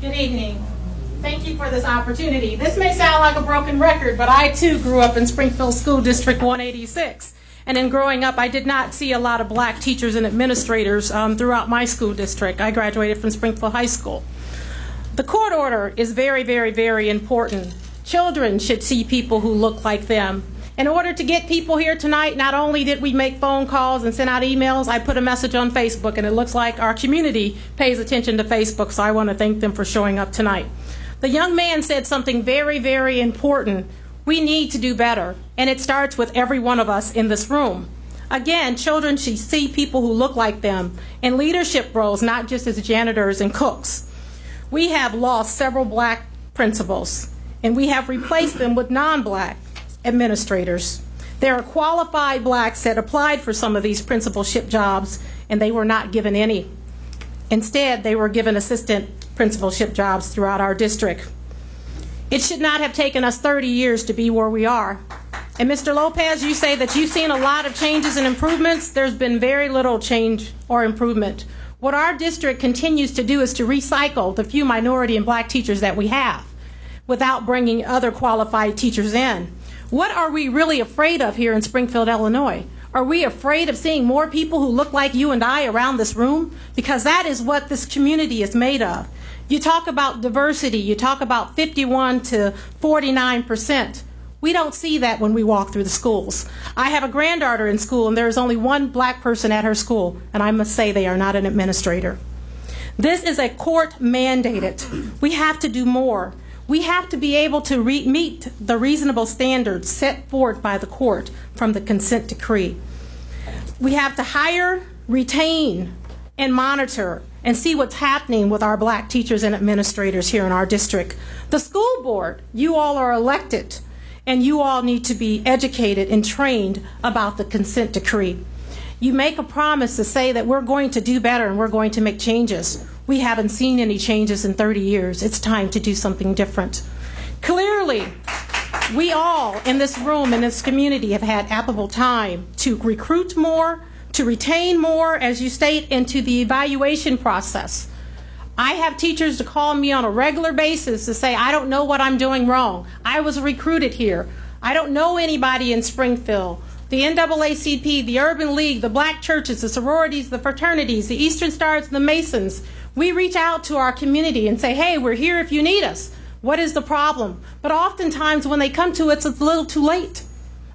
Good evening. Thank you for this opportunity. This may sound like a broken record, but I too grew up in Springfield School District 186. And in growing up, I did not see a lot of black teachers and administrators throughout my school district. I graduated from Springfield High School. The court order is very, very, very important. Children should see people who look like them. In order to get people here tonight, not only did we make phone calls and send out emails, I put a message on Facebook, and it looks like our community pays attention to Facebook, so I want to thank them for showing up tonight. The young man said something very, very important. We need to do better, and it starts with every one of us in this room. Again, children should see people who look like them in leadership roles, not just as janitors and cooks. We have lost several black principals, and we have replaced them with non-black administrators. There are qualified blacks that applied for some of these principalship jobs, and they were not given any. Instead, they were given assistant principalship jobs throughout our district. It should not have taken us 30 years to be where we are. And Mr. Lopez, you say that you've seen a lot of changes and improvements. There's been very little change or improvement. What our district continues to do is to recycle the few minority and black teachers that we have without bringing other qualified teachers in. What are we really afraid of here in Springfield, Illinois? Are we afraid of seeing more people who look like you and I around this room? Because that is what this community is made of. You talk about diversity, you talk about 51 to 49%. We don't see that when we walk through the schools. I have a granddaughter in school, and there is only one black person at her school, and I must say they are not an administrator. This is a court mandated. We have to do more. We have to be able to meet the reasonable standards set forth by the court from the consent decree. We have to hire, retain, and monitor and see what's happening with our black teachers and administrators here in our district. The school board, you all are elected, and you all need to be educated and trained about the consent decree. You make a promise to say that we're going to do better and we're going to make changes. We haven't seen any changes in 30 years. It's time to do something different. Clearly, we all in this room, in this community, have had ample time to recruit more, to retain more, as you state, into the evaluation process. I have teachers to call me on a regular basis to say, I don't know what I'm doing wrong. I was recruited here. I don't know anybody in Springfield. The NAACP, the Urban League, the black churches, the sororities, the fraternities, the Eastern Stars, the Masons. We reach out to our community and say, hey, we're here if you need us. What is the problem? But oftentimes when they come to us, it's a little too late.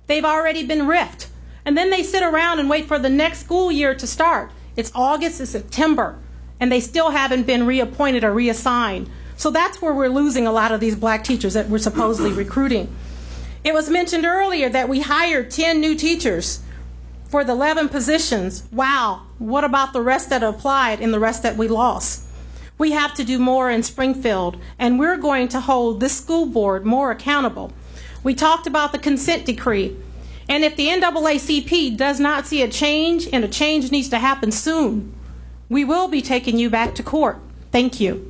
They've already been riffed. And then they sit around and wait for the next school year to start. It's August, it's September, and they still haven't been reappointed or reassigned. So that's where we're losing a lot of these black teachers that we're supposedly recruiting. It was mentioned earlier that we hired 10 new teachers for the 11 positions. Wow, what about the rest that applied and the rest that we lost? We have to do more in Springfield, and we're going to hold this school board more accountable. We talked about the consent decree, and if the NAACP does not see a change, and a change needs to happen soon, we will be taking you back to court. Thank you.